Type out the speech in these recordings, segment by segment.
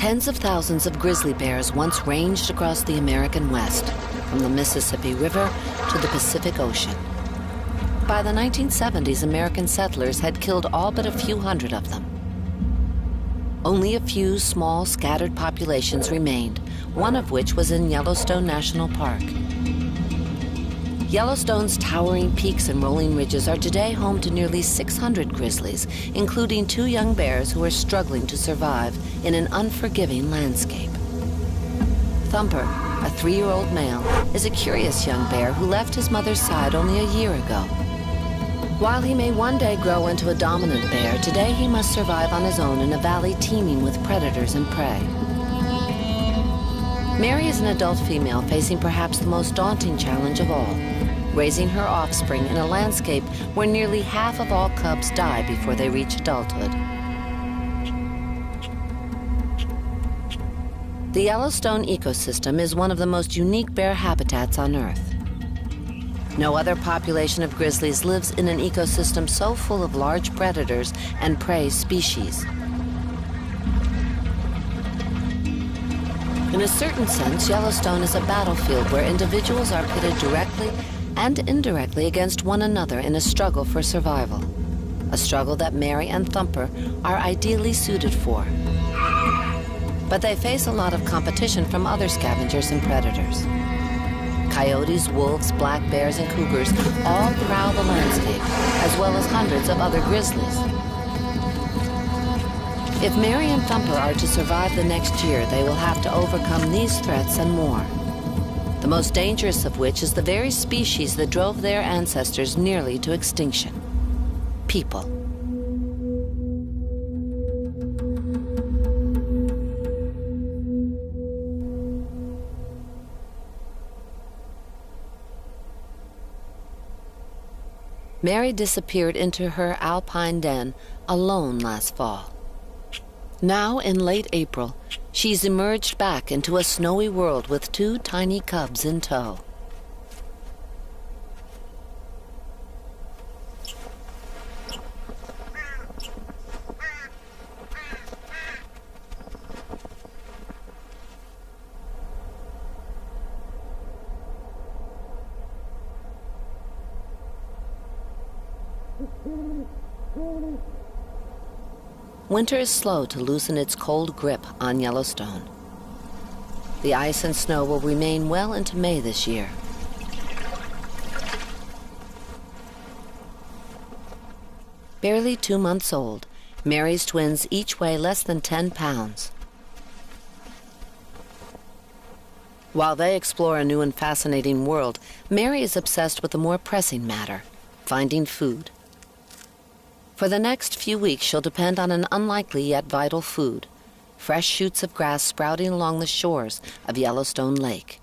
Tens of thousands of grizzly bears once ranged across the American West, from the Mississippi River to the Pacific Ocean. By the 1970s, American settlers had killed all but a few hundred of them. Only a few small, scattered populations remained, one of which was in Yellowstone National Park. Yellowstone's towering peaks and rolling ridges are today home to nearly 600 grizzlies, including 2 young bears who are struggling to survive in an unforgiving landscape. Thumper, a 3-year-old male, is a curious young bear who left his mother's side only a year ago. While he may one day grow into a dominant bear, today he must survive on his own in a valley teeming with predators and prey. Mary is an adult female facing perhaps the most daunting challenge of all, raising her offspring in a landscape where nearly half of all cubs die before they reach adulthood. The Yellowstone ecosystem is one of the most unique bear habitats on Earth. No other population of grizzlies lives in an ecosystem so full of large predators and prey species. In a certain sense, Yellowstone is a battlefield where individuals are pitted directly and indirectly against one another in a struggle for survival, a struggle that Mary and Thumper are ideally suited for. But they face a lot of competition from other scavengers and predators. Coyotes, wolves, black bears, and cougars all prowl the landscape, as well as hundreds of other grizzlies. If Mary and Thumper are to survive the next year, they will have to overcome these threats and more. The most dangerous of which is the very species that drove their ancestors nearly to extinction: people. Mary disappeared into her alpine den alone last fall. Now, in late April, she's emerged back into a snowy world with 2 tiny cubs in tow. Winter is slow to loosen its cold grip on Yellowstone. The ice and snow will remain well into May this year. Barely 2 months old, Mary's twins each weigh less than 10 pounds. While they explore a new and fascinating world, Mary is obsessed with a more pressing matter: finding food. For the next few weeks, she'll depend on an unlikely yet vital food: fresh shoots of grass sprouting along the shores of Yellowstone Lake.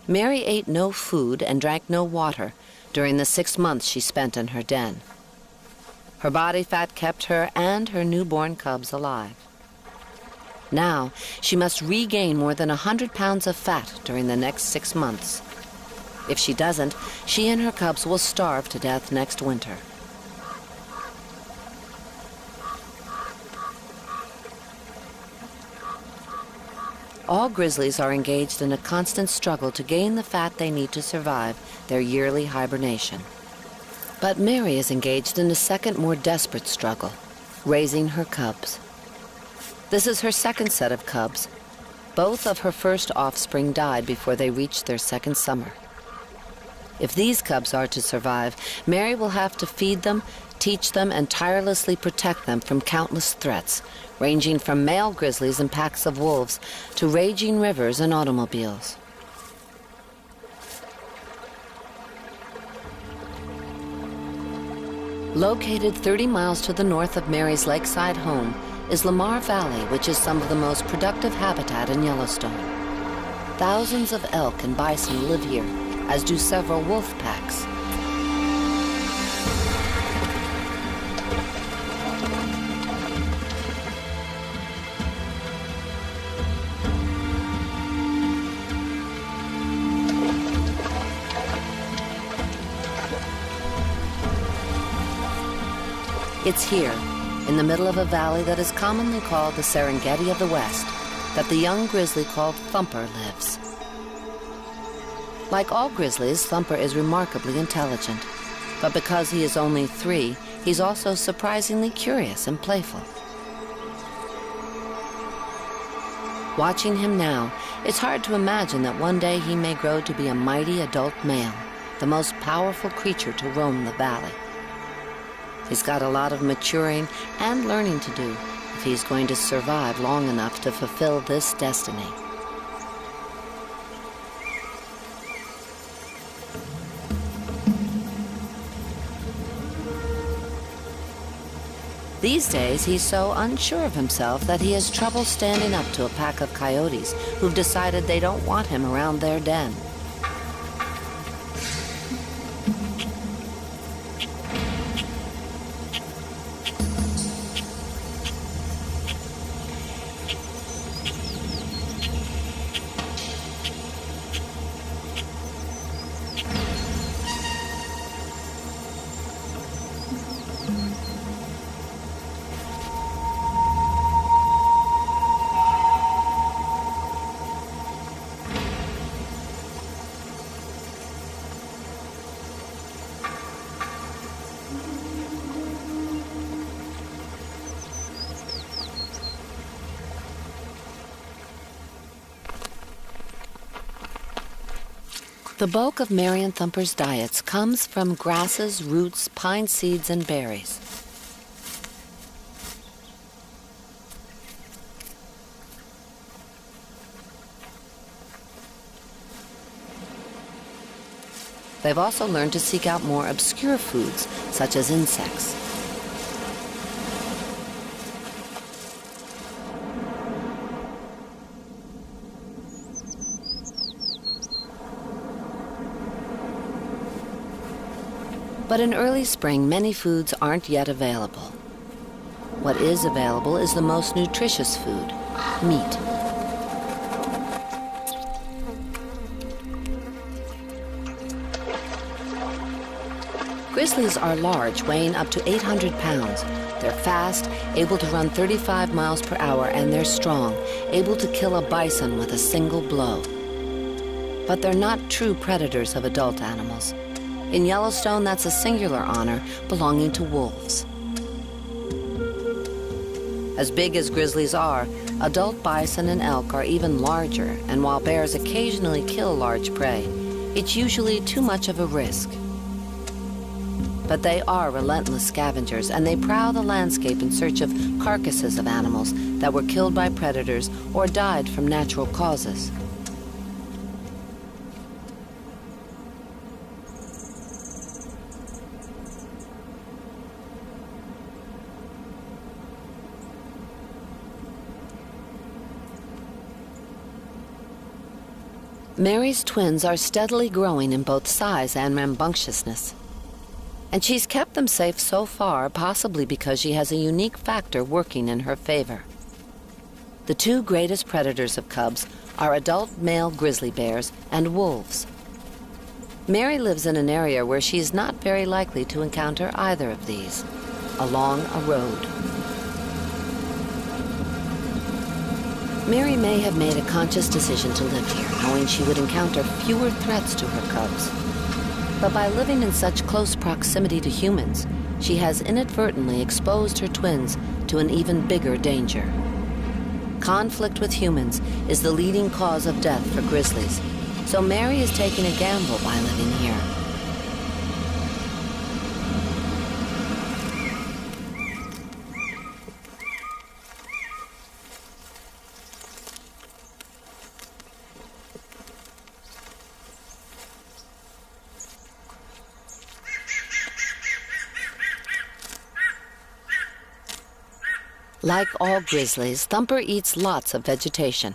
Mary ate no food and drank no water during the 6 months she spent in her den. Her body fat kept her and her newborn cubs alive. Now, she must regain more than 100 pounds of fat during the next 6 months. If she doesn't, she and her cubs will starve to death next winter. All grizzlies are engaged in a constant struggle to gain the fat they need to survive their yearly hibernation. But Mary is engaged in a second, more desperate struggle: raising her cubs. This is her second set of cubs. Both of her first offspring died before they reached their second summer. If these cubs are to survive, Mary will have to feed them, teach them, and tirelessly protect them from countless threats, ranging from male grizzlies and packs of wolves to raging rivers and automobiles. Located 30 miles to the north of Mary's lakeside home is Lamar Valley, which is some of the most productive habitat in Yellowstone. Thousands of elk and bison live here, as do several wolf packs. It's here, in the middle of a valley that is commonly called the Serengeti of the West, that the young grizzly called Thumper lives. Like all grizzlies, Thumper is remarkably intelligent, but because he is only 3, he's also surprisingly curious and playful. Watching him now, it's hard to imagine that one day he may grow to be a mighty adult male, the most powerful creature to roam the valley. He's got a lot of maturing and learning to do if he's going to survive long enough to fulfill this destiny. These days, he's so unsure of himself that he has trouble standing up to a pack of coyotes who've decided they don't want him around their den. The bulk of Mary and Thumper's diets comes from grasses, roots, pine seeds, and berries. They've also learned to seek out more obscure foods, such as insects. But in early spring, many foods aren't yet available. What is available is the most nutritious food, meat. Grizzlies are large, weighing up to 800 pounds. They're fast, able to run 35 miles per hour, and they're strong, able to kill a bison with a single blow. But they're not true predators of adult animals. In Yellowstone, that's a singular honor belonging to wolves. As big as grizzlies are, adult bison and elk are even larger, and while bears occasionally kill large prey, it's usually too much of a risk. But they are relentless scavengers, and they prowl the landscape in search of carcasses of animals that were killed by predators or died from natural causes. Mary's twins are steadily growing in both size and rambunctiousness. And she's kept them safe so far, possibly because she has a unique factor working in her favor. The 2 greatest predators of cubs are adult male grizzly bears and wolves. Mary lives in an area where she is not very likely to encounter either of these, along a road. Mary may have made a conscious decision to live here, knowing she would encounter fewer threats to her cubs. But by living in such close proximity to humans, she has inadvertently exposed her twins to an even bigger danger. Conflict with humans is the leading cause of death for grizzlies, so Mary is taking a gamble by living here. Like all grizzlies, Thumper eats lots of vegetation.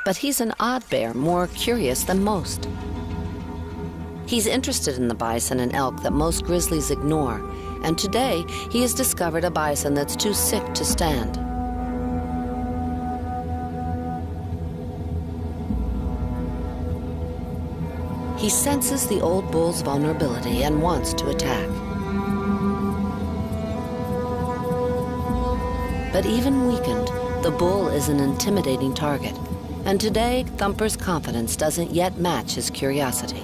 But he's an odd bear, more curious than most. He's interested in the bison and elk that most grizzlies ignore, and today he has discovered a bison that's too sick to stand. He senses the old bull's vulnerability and wants to attack. But even weakened, the bull is an intimidating target, and today Thumper's confidence doesn't yet match his curiosity.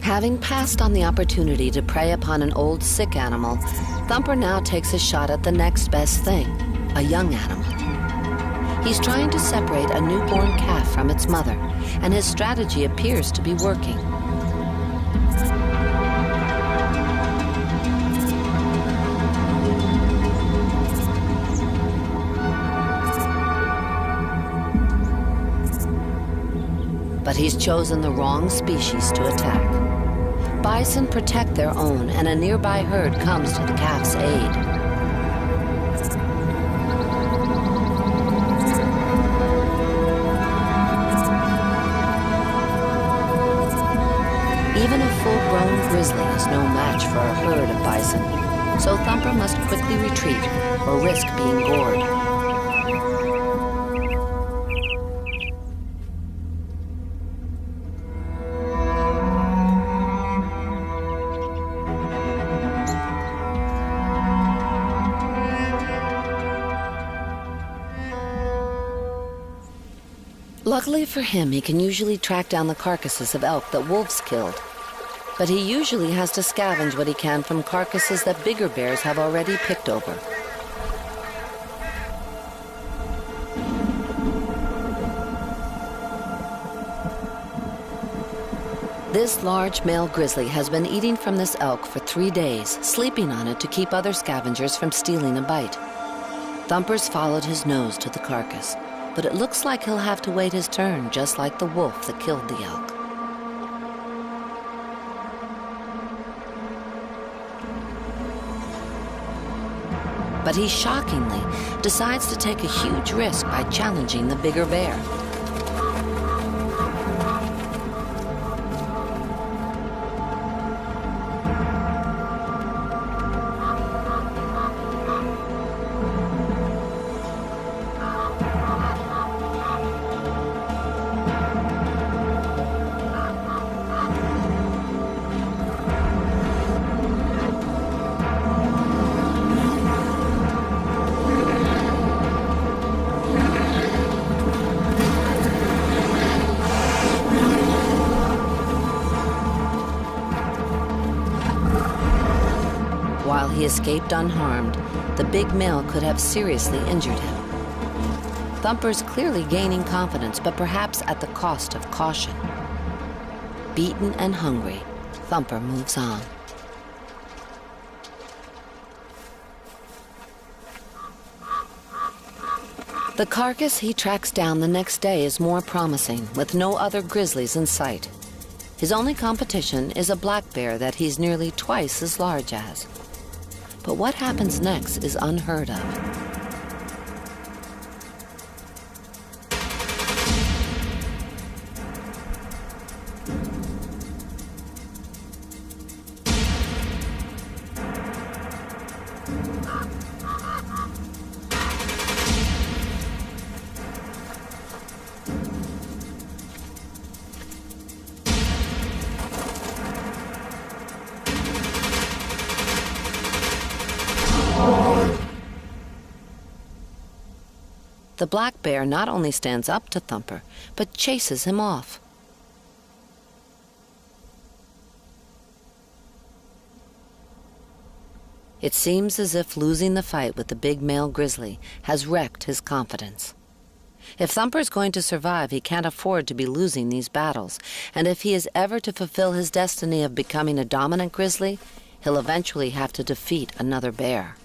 Having passed on the opportunity to prey upon an old, sick animal, Thumper now takes a shot at the next best thing, a young animal. He's trying to separate a newborn calf from its mother, and his strategy appears to be working. But he's chosen the wrong species to attack. Bison protect their own, and a nearby herd comes to the calf's aid. Even a full-grown grizzly is no match for a herd of bison, so Thumper must quickly retreat or risk being gored. Luckily for him, he can usually track down the carcasses of elk that wolves killed. But he usually has to scavenge what he can from carcasses that bigger bears have already picked over. This large male grizzly has been eating from this elk for 3 days, sleeping on it to keep other scavengers from stealing a bite. Thumper's followed his nose to the carcass, but it looks like he'll have to wait his turn, just like the wolf that killed the elk. But he shockingly decides to take a huge risk by challenging the bigger bear. While he escaped unharmed, the big male could have seriously injured him. Thumper's clearly gaining confidence, but perhaps at the cost of caution. Beaten and hungry, Thumper moves on. The carcass he tracks down the next day is more promising, with no other grizzlies in sight. His only competition is a black bear that he's nearly twice as large as. But what happens next is unheard of. The black bear not only stands up to Thumper, but chases him off. It seems as if losing the fight with the big male grizzly has wrecked his confidence. If Thumper's going to survive, he can't afford to be losing these battles, and if he is ever to fulfill his destiny of becoming a dominant grizzly, he'll eventually have to defeat another bear.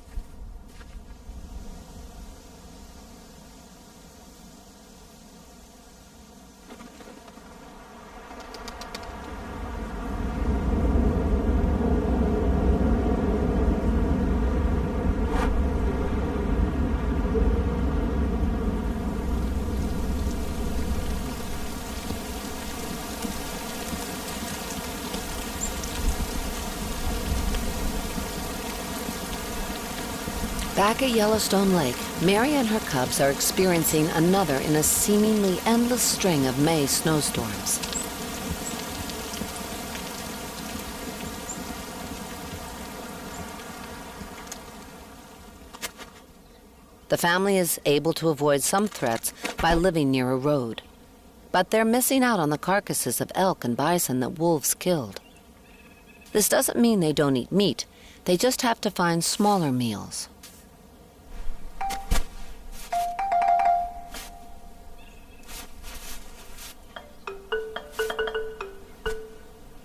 Back at Yellowstone Lake, Mary and her cubs are experiencing another in a seemingly endless string of May snowstorms. The family is able to avoid some threats by living near a road. But they're missing out on the carcasses of elk and bison that wolves killed. This doesn't mean they don't eat meat. They just have to find smaller meals.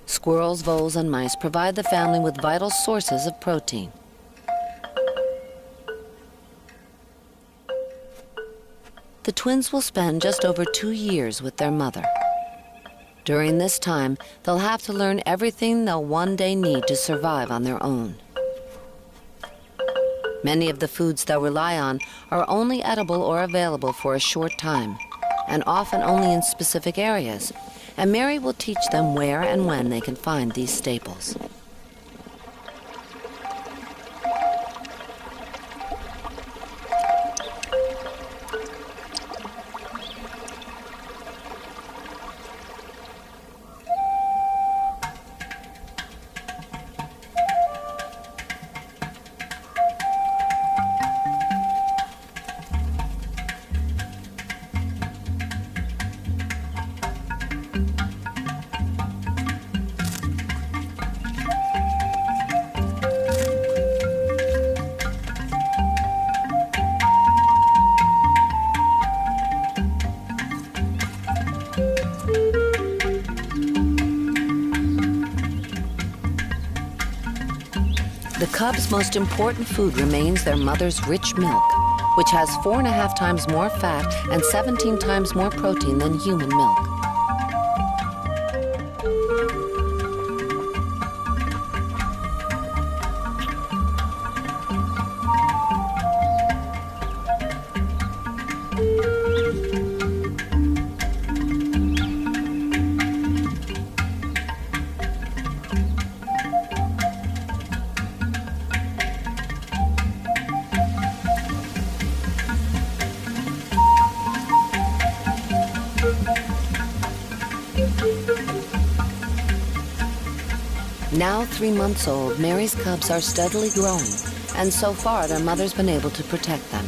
Squirrels, voles, and mice provide the family with vital sources of protein. The twins will spend just over 2 years with their mother. During this time, they'll have to learn everything they'll one day need to survive on their own. Many of the foods they'll rely on are only edible or available for a short time, and often only in specific areas, and Mary will teach them where and when they can find these staples. The cubs' most important food remains their mother's rich milk, which has 4.5 times more fat and 17 times more protein than human milk. Now 3 months old, Mary's cubs are steadily growing, and so far their mother's been able to protect them.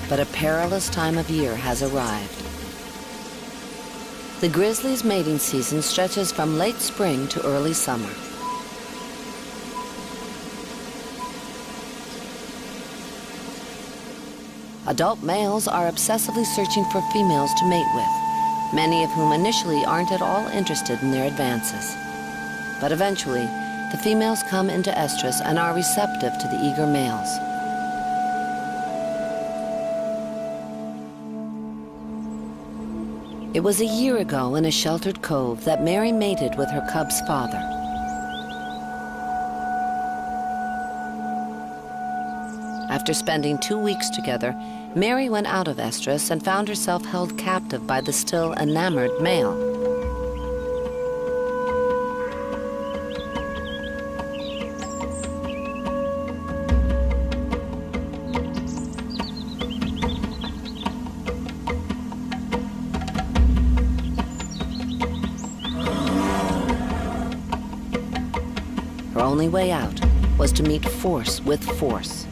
But a perilous time of year has arrived. The grizzly's mating season stretches from late spring to early summer. Adult males are obsessively searching for females to mate with, many of whom initially aren't at all interested in their advances. But eventually, the females come into estrus and are receptive to the eager males. It was a year ago in a sheltered cove that Mary mated with her cub's father. After spending 2 weeks together, Mary went out of estrus and found herself held captive by the still enamored male. Her only way out was to meet force with force.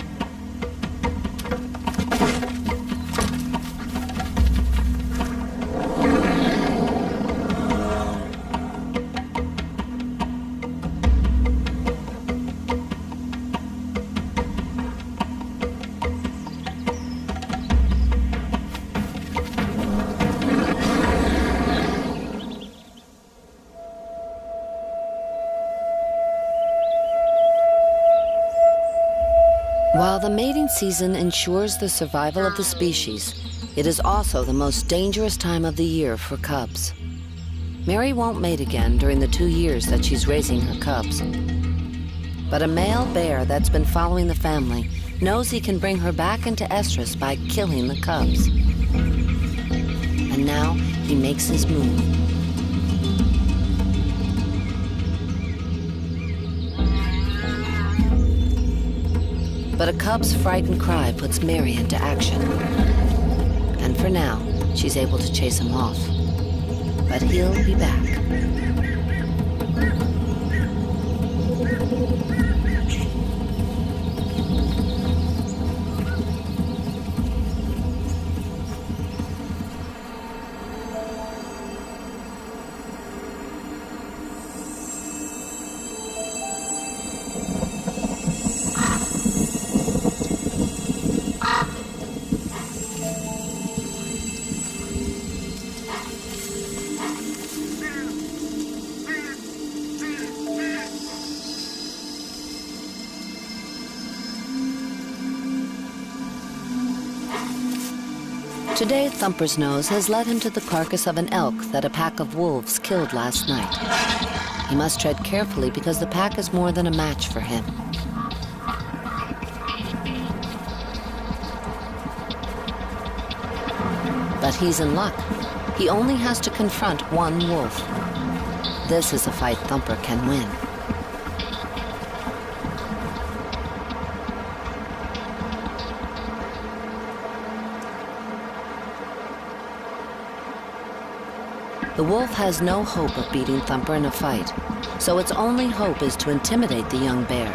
While the mating season ensures the survival of the species, it is also the most dangerous time of the year for cubs. Mary won't mate again during the 2 years that she's raising her cubs. But a male bear that's been following the family knows he can bring her back into estrus by killing the cubs. And now he makes his move. But a cub's frightened cry puts Mary into action. And for now, she's able to chase him off. But he'll be back. Today, Thumper's nose has led him to the carcass of an elk that a pack of wolves killed last night. He must tread carefully because the pack is more than a match for him. But he's in luck. He only has to confront one wolf. This is a fight Thumper can win. The wolf has no hope of beating Thumper in a fight, so its only hope is to intimidate the young bear.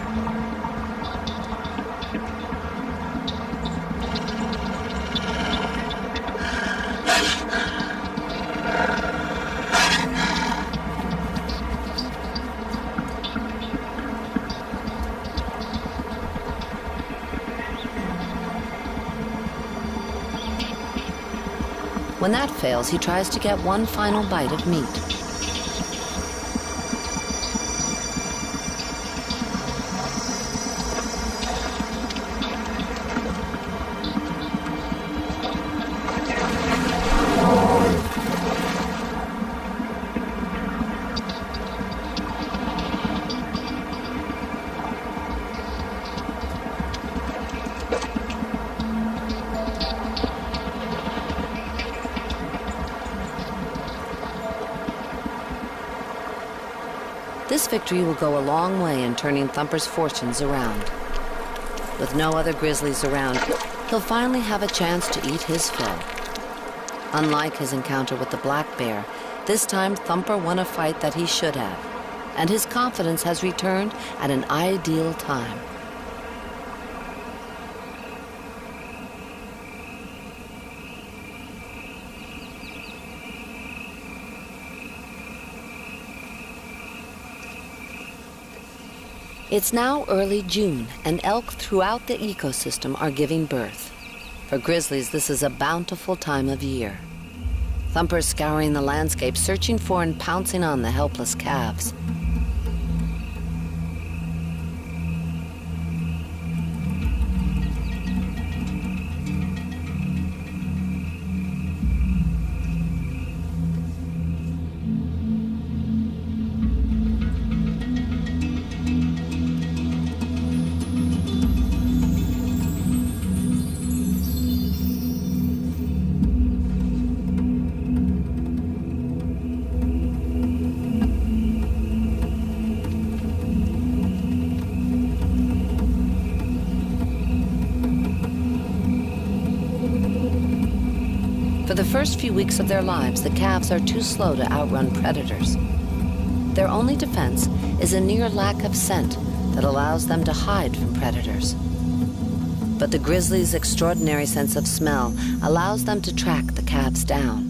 When that fails, he tries to get one final bite of meat. This victory will go a long way in turning Thumper's fortunes around. With no other grizzlies around, he'll finally have a chance to eat his fill. Unlike his encounter with the black bear, this time Thumper won a fight that he should have, and his confidence has returned at an ideal time. It's now early June, and elk throughout the ecosystem are giving birth. For grizzlies, this is a bountiful time of year. Thumper's scouring the landscape, searching for and pouncing on the helpless calves. For the first few weeks of their lives, the calves are too slow to outrun predators. Their only defense is a near lack of scent that allows them to hide from predators. But the grizzly's extraordinary sense of smell allows them to track the calves down.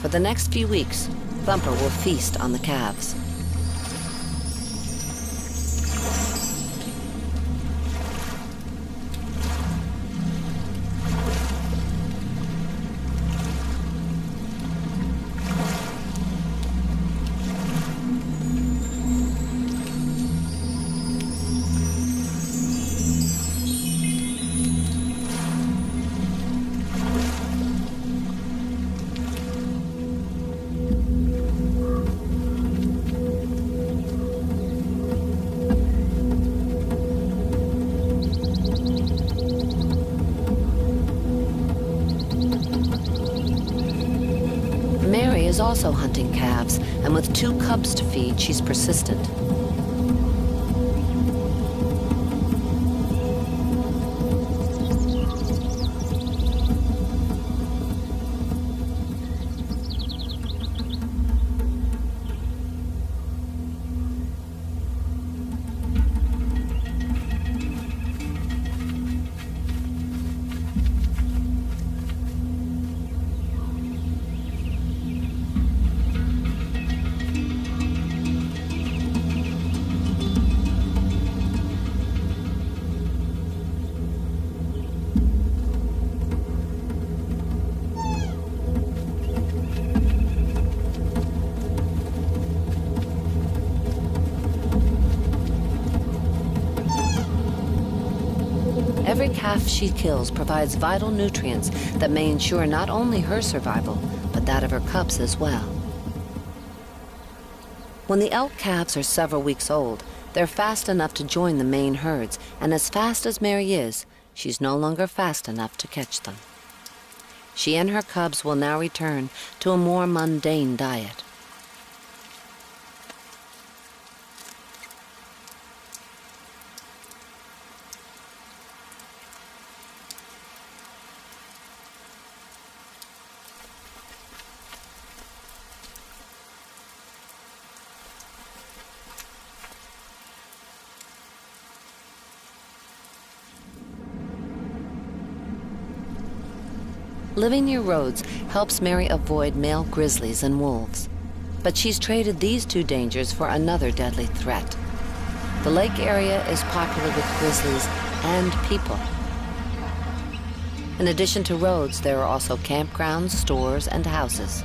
For the next few weeks, Thumper will feast on the calves. Is also hunting calves, and with 2 cubs to feed, she's persistent. Every calf she kills provides vital nutrients that may ensure not only her survival, but that of her cubs as well. When the elk calves are several weeks old, they're fast enough to join the main herds, and as fast as Mary is, she's no longer fast enough to catch them. She and her cubs will now return to a more mundane diet. Living near roads helps Mary avoid male grizzlies and wolves. But she's traded these two dangers for another deadly threat. The lake area is popular with grizzlies and people. In addition to roads, there are also campgrounds, stores, and houses.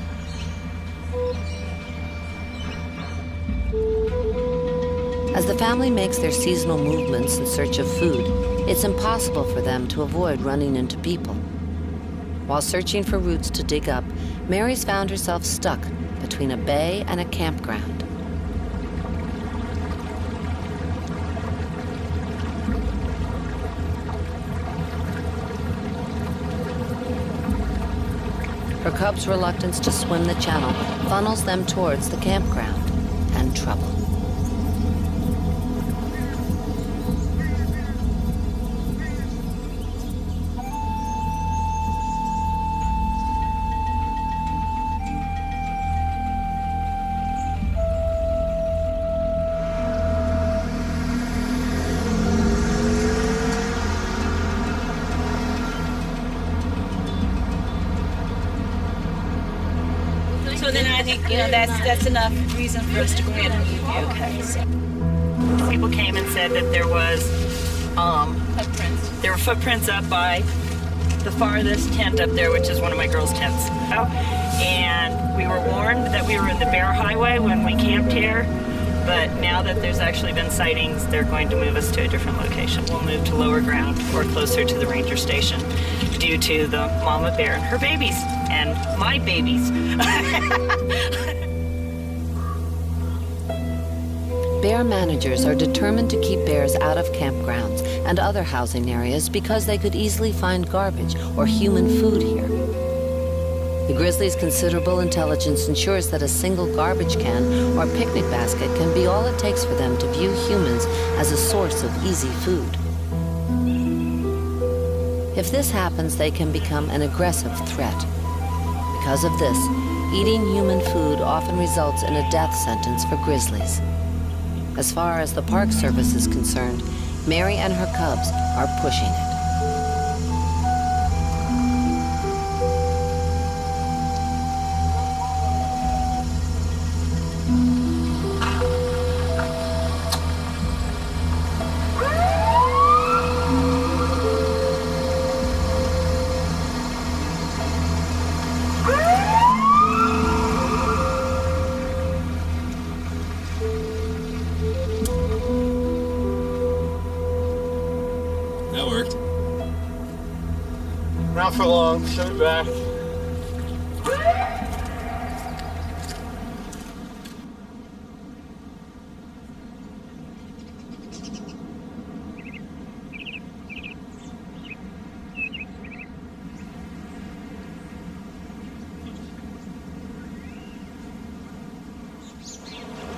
As the family makes their seasonal movements in search of food, it's impossible for them to avoid running into people. While searching for routes to dig up, Mary's found herself stuck between a bay and a campground. Her cubs' reluctance to swim the channel funnels them towards the campground and trouble. So then I think, that's enough reason for us to go ahead and move you. Okay. So. People came and said that there was Footprints. there were footprints up by the farthest tent up there, which is one of my girls' tents. And we were warned that we were in the Bear Highway when we camped here, but now that there's actually been sightings, they're going to move us to a different location. We'll move to lower ground or closer to the ranger station due to the mama bear and her babies and my babies. Bear managers are determined to keep bears out of campgrounds and other housing areas because they could easily find garbage or human food here. The grizzly's considerable intelligence ensures that a single garbage can or picnic basket can be all it takes for them to view humans as a source of easy food. If this happens, they can become an aggressive threat. Because of this, eating human food often results in a death sentence for grizzlies. As far as the Park Service is concerned, Mary and her cubs are pushing it. That worked. Not for long, send it back.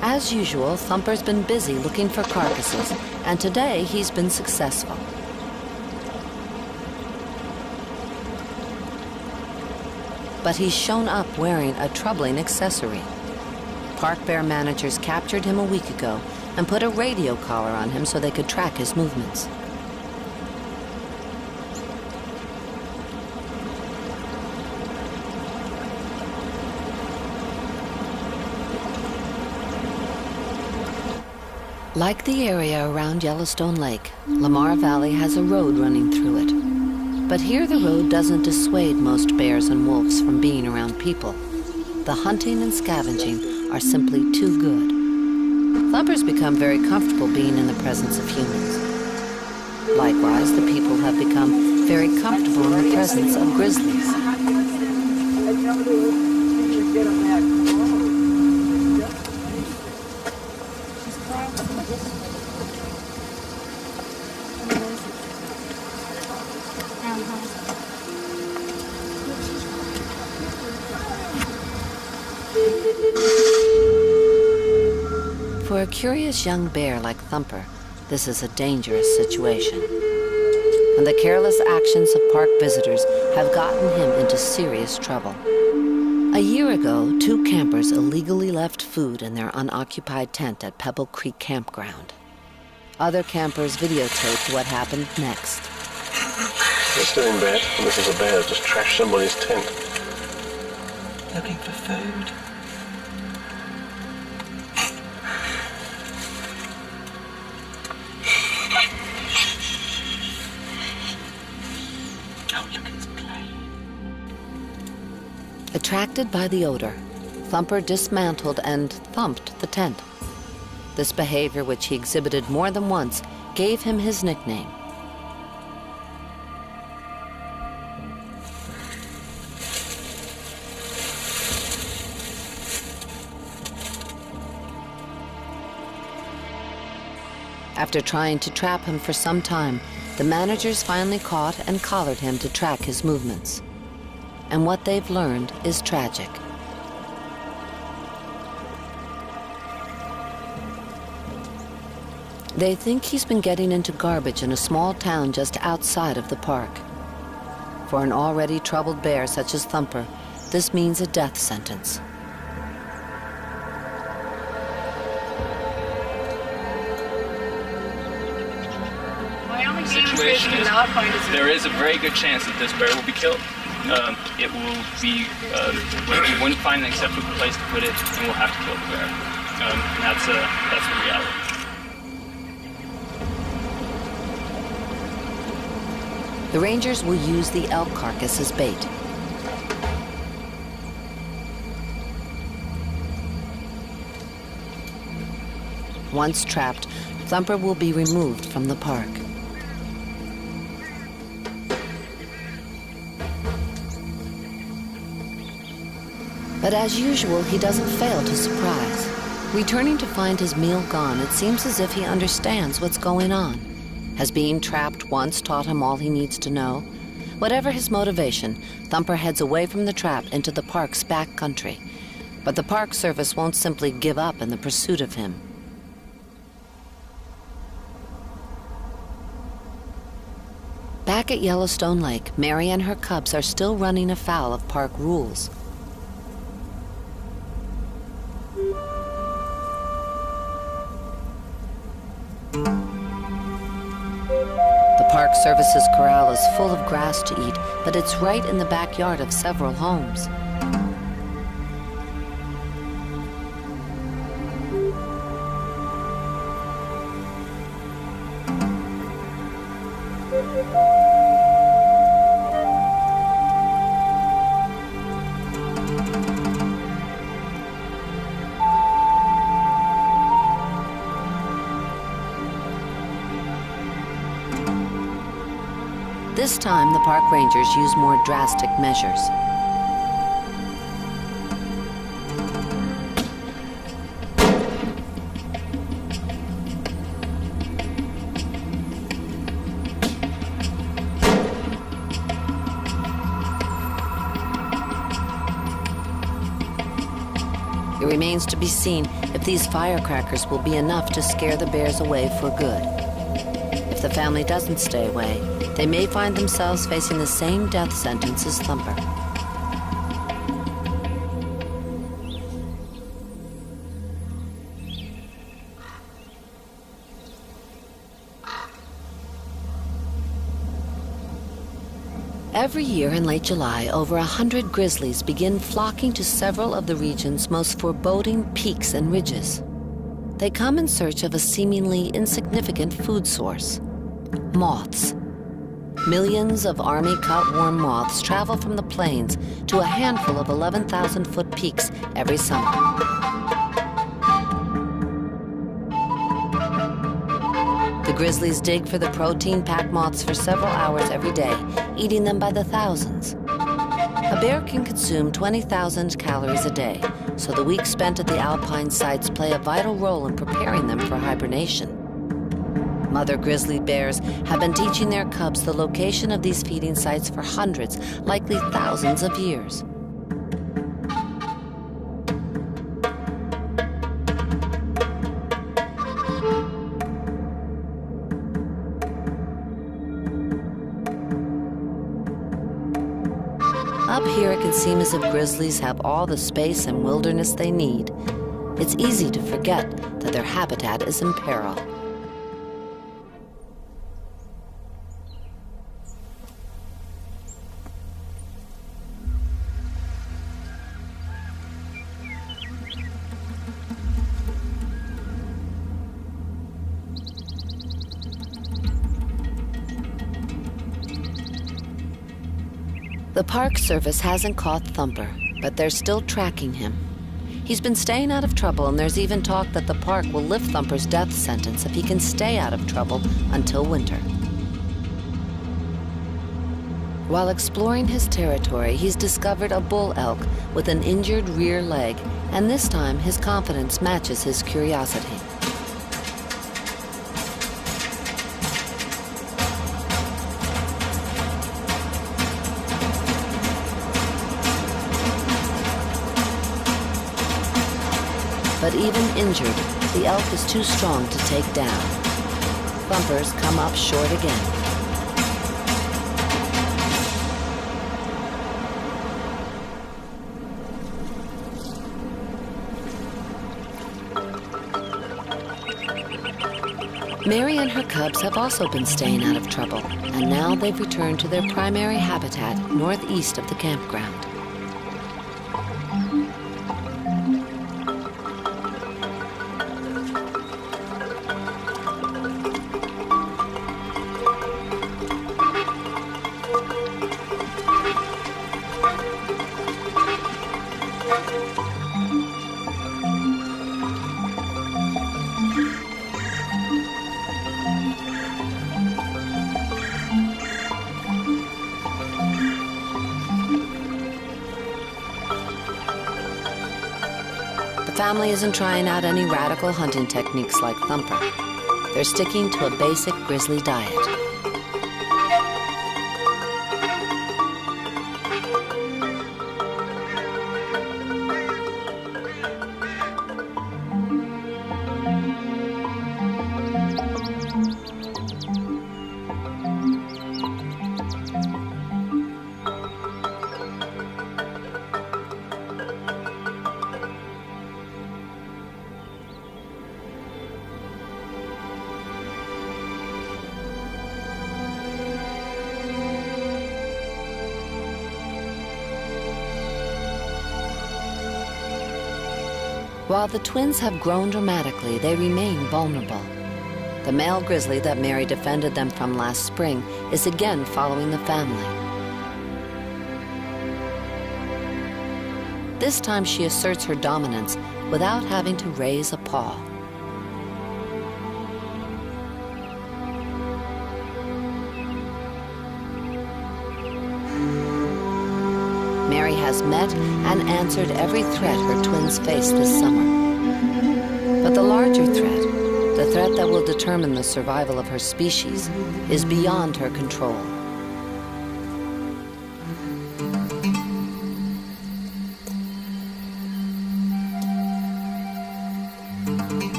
As usual, Thumper's been busy looking for carcasses, and today he's been successful. But he's shown up wearing a troubling accessory. Park bear managers captured him a week ago and put a radio collar on him so they could track his movements. Like the area around Yellowstone Lake, Lamar Valley has a road running through it. But here the road doesn't dissuade most bears and wolves from being around people. The hunting and scavenging are simply too good. Thumper's become very comfortable being in the presence of humans. Likewise, the people have become very comfortable in the presence of grizzlies. For a curious young bear like Thumper, this is a dangerous situation. And the careless actions of park visitors have gotten him into serious trouble. A year ago, 2 campers illegally left food in their unoccupied tent at Pebble Creek Campground. Other campers videotaped what happened next. They're still in bed, and this is a bear that just trashed somebody's tent. Looking for food. Oh, look, it's playing. Attracted by the odor, Thumper dismantled and thumped the tent. This behavior, which he exhibited more than once, gave him his nickname. After trying to trap him for some time, the managers finally caught and collared him to track his movements. And what they've learned is tragic. They think he's been getting into garbage in a small town just outside of the park. For an already troubled bear such as Thumper, this means a death sentence. Situation is, there is a very good chance that this bear will be killed. It will be, we wouldn't find an acceptable place to put it, and we'll have to kill the bear. And that's the reality. The rangers will use the elk carcass as bait. Once trapped, Thumper will be removed from the park. But as usual, he doesn't fail to surprise. Returning to find his meal gone, it seems as if he understands what's going on. Has being trapped once taught him all he needs to know? Whatever his motivation, Thumper heads away from the trap into the park's back country. But the Park Service won't simply give up in the pursuit of him. Back at Yellowstone Lake, Mary and her cubs are still running afoul of park rules. The Park Service's corral is full of grass to eat, but it's right in the backyard of several homes. This time, the park rangers use more drastic measures. It remains to be seen if these firecrackers will be enough to scare the bears away for good. If the family doesn't stay away, they may find themselves facing the same death sentence as Thumper. Every year in late July, over 100 grizzlies begin flocking to several of the region's most foreboding peaks and ridges. They come in search of a seemingly insignificant food source: moths. Millions of army cutworm moths travel from the plains to a handful of 11,000-foot peaks every summer. The grizzlies dig for the protein-packed moths for several hours every day, eating them by the thousands. A bear can consume 20,000 calories a day, so the weeks spent at the alpine sites play a vital role in preparing them for hibernation. Mother grizzly bears have been teaching their cubs the location of these feeding sites for hundreds, likely thousands of years. Up here, it can seem as if grizzlies have all the space and wilderness they need. It's easy to forget that their habitat is in peril. The Park Service hasn't caught Thumper, but they're still tracking him. He's been staying out of trouble, and there's even talk that the park will lift Thumper's death sentence if he can stay out of trouble until winter. While exploring his territory, he's discovered a bull elk with an injured rear leg, and this time his confidence matches his curiosity. But even injured, the elk is too strong to take down. Thumper's come up short again. Mary and her cubs have also been staying out of trouble, and now they've returned to their primary habitat northeast of the campground. The family isn't trying out any radical hunting techniques like Thumper. They're sticking to a basic grizzly diet. While the twins have grown dramatically, they remain vulnerable. The male grizzly that Mary defended them from last spring is again following the family. This time she asserts her dominance without having to raise a paw. Mary has met and answered every threat her twins face this summer. But the larger threat, the threat that will determine the survival of her species, is beyond her control.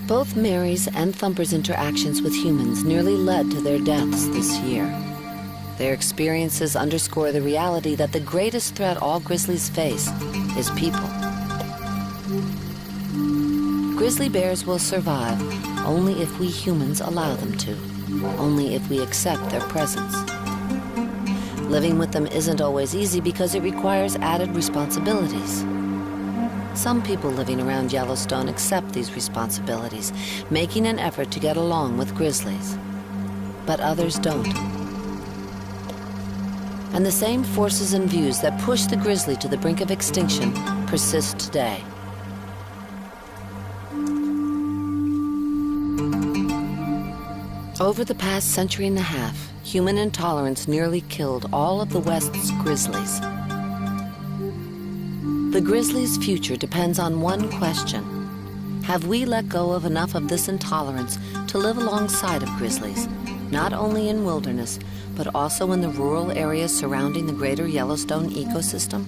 Both Mary's and Thumper's interactions with humans nearly led to their deaths this year. Their experiences underscore the reality that the greatest threat all grizzlies face is people. Grizzly bears will survive only if we humans allow them to, only if we accept their presence. Living with them isn't always easy because it requires added responsibilities. Some people living around Yellowstone accept these responsibilities, making an effort to get along with grizzlies. But others don't. And the same forces and views that push the grizzly to the brink of extinction persist today. Over the past century and a half, human intolerance nearly killed all of the West's grizzlies. The grizzly's future depends on one question. Have we let go of enough of this intolerance to live alongside of grizzlies, not only in wilderness, but also in the rural areas surrounding the greater Yellowstone ecosystem?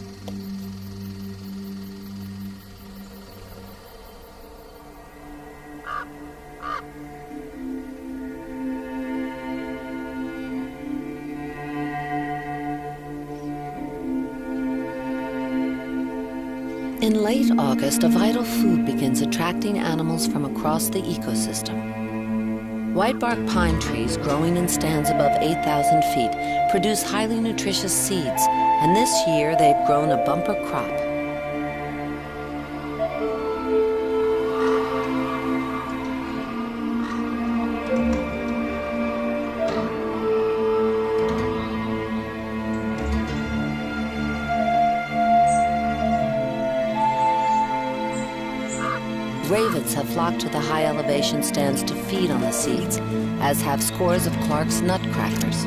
In late August, a vital food begins attracting animals from across the ecosystem. Whitebark pine trees growing in stands above 8,000 feet produce highly nutritious seeds, and this year they've grown a bumper crop. Ravens have flocked to the high elevation stands to feed on the seeds, as have scores of Clark's nutcrackers.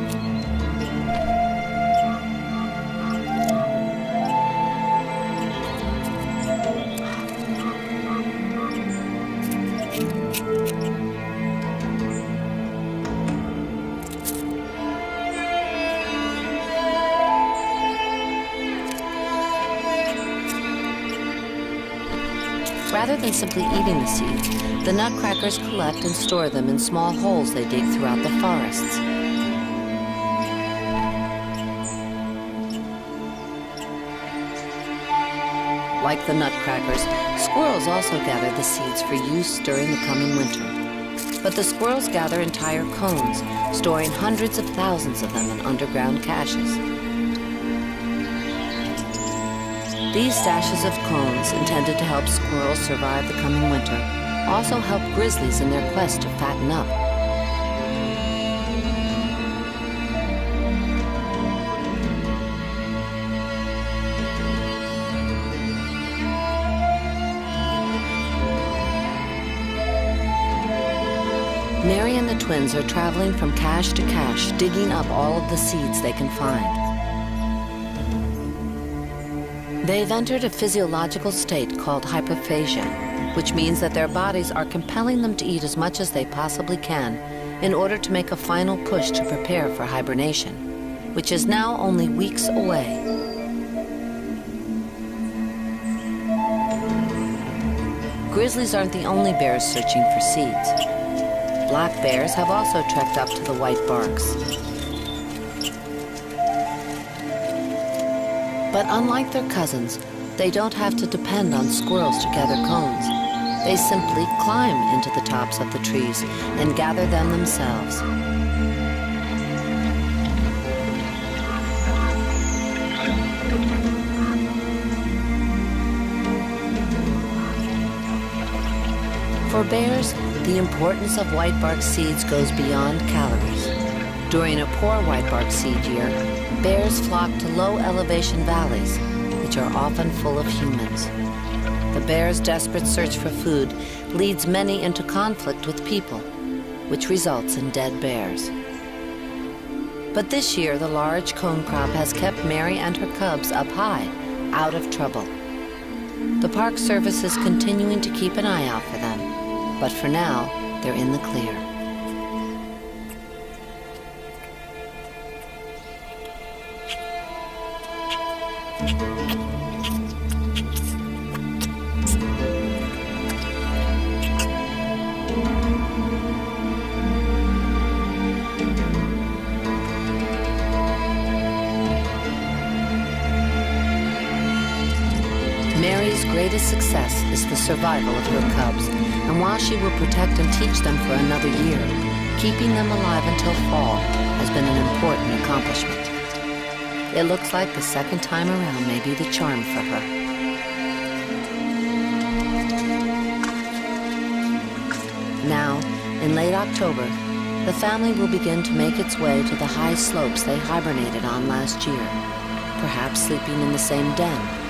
Rather than simply eating the seeds, the nutcrackers collect and store them in small holes they dig throughout the forests. Like the nutcrackers, squirrels also gather the seeds for use during the coming winter. But the squirrels gather entire cones, storing hundreds of thousands of them in underground caches. These stashes of cones, intended to help squirrels survive the coming winter, also help grizzlies in their quest to fatten up. Mary and the twins are traveling from cache to cache, digging up all of the seeds they can find. They've entered a physiological state called hyperphagia, which means that their bodies are compelling them to eat as much as they possibly can in order to make a final push to prepare for hibernation, which is now only weeks away. Grizzlies aren't the only bears searching for seeds. Black bears have also trekked up to the white barks. But unlike their cousins, they don't have to depend on squirrels to gather cones. They simply climb into the tops of the trees and gather them themselves. For bears, the importance of whitebark seeds goes beyond calories. During a poor whitebark seed year, bears flock to low-elevation valleys, which are often full of humans. The bears' desperate search for food leads many into conflict with people, which results in dead bears. But this year, the large cone crop has kept Mary and her cubs up high, out of trouble. The Park Service is continuing to keep an eye out for them, but for now, they're in the clear. Mary's greatest success is the survival of her cubs, and while she will protect and teach them for another year, keeping them alive until fall has been an important accomplishment. It looks like the second time around may be the charm for her. Now, in late October, the family will begin to make its way to the high slopes they hibernated on last year, perhaps sleeping in the same den.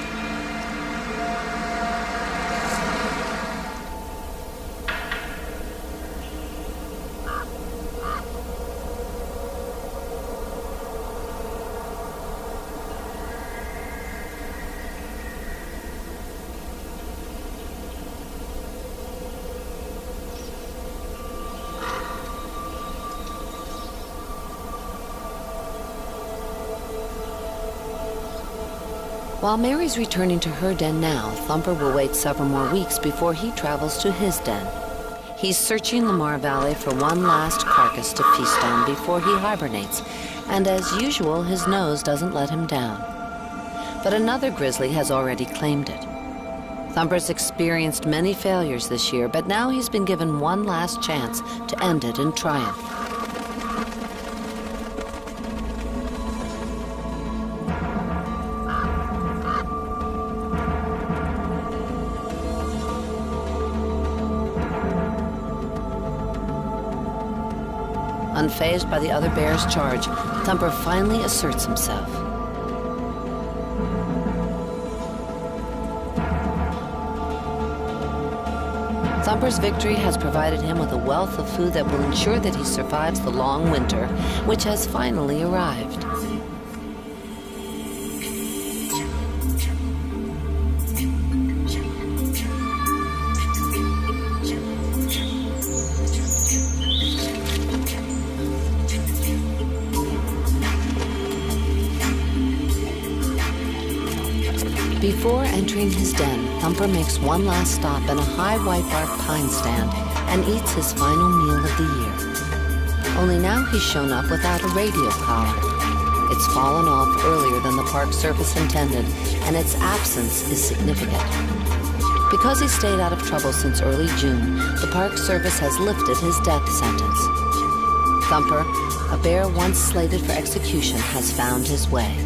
While Mary's returning to her den now, Thumper will wait several more weeks before he travels to his den. He's searching the Mar Valley for one last carcass to feast on before he hibernates, and as usual, his nose doesn't let him down. But another grizzly has already claimed it. Thumper's experienced many failures this year, but now he's been given one last chance to end it in triumph. Unfazed by the other bear's charge, Thumper finally asserts himself. Thumper's victory has provided him with a wealth of food that will ensure that he survives the long winter, which has finally arrived. Before entering his den, Thumper makes one last stop in a high white bark pine stand and eats his final meal of the year. Only now he's shown up without a radio collar. It's fallen off earlier than the Park Service intended, and its absence is significant. Because he stayed out of trouble since early June, the Park Service has lifted his death sentence. Thumper, a bear once slated for execution, has found his way.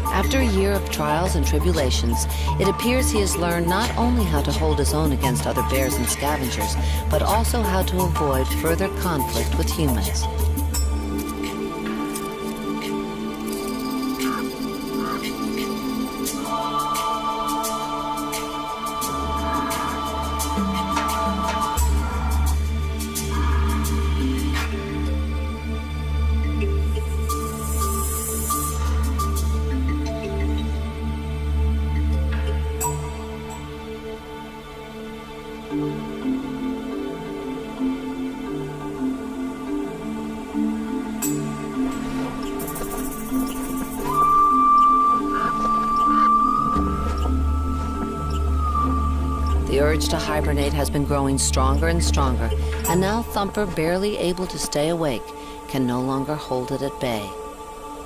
After a year of trials and tribulations, it appears he has learned not only how to hold his own against other bears and scavengers, but also how to avoid further conflict with humans. The urge to hibernate has been growing stronger and stronger, and now Thumper, barely able to stay awake, can no longer hold it at bay.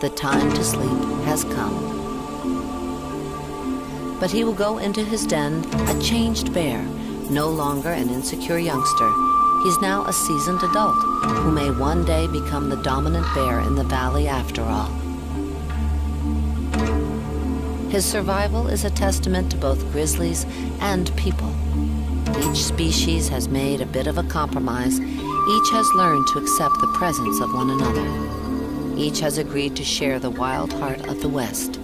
The time to sleep has come. But he will go into his den a changed bear, no longer an insecure youngster. He's now a seasoned adult who may one day become the dominant bear in the valley after all. His survival is a testament to both grizzlies and people. Each species has made a bit of a compromise. Each has learned to accept the presence of one another. Each has agreed to share the wild heart of the West.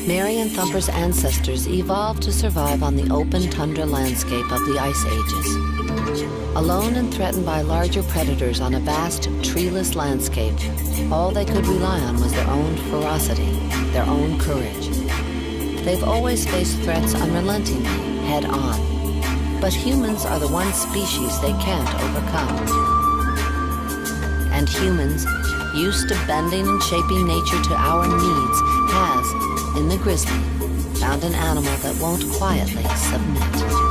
Mary and Thumper's ancestors evolved to survive on the open tundra landscape of the Ice Ages. Alone and threatened by larger predators on a vast, treeless landscape, all they could rely on was their own ferocity, their own courage. They've always faced threats unrelentingly, head-on. But humans are the one species they can't overcome. And humans, used to bending and shaping nature to our needs, has, in the grizzly, found an animal that won't quietly submit.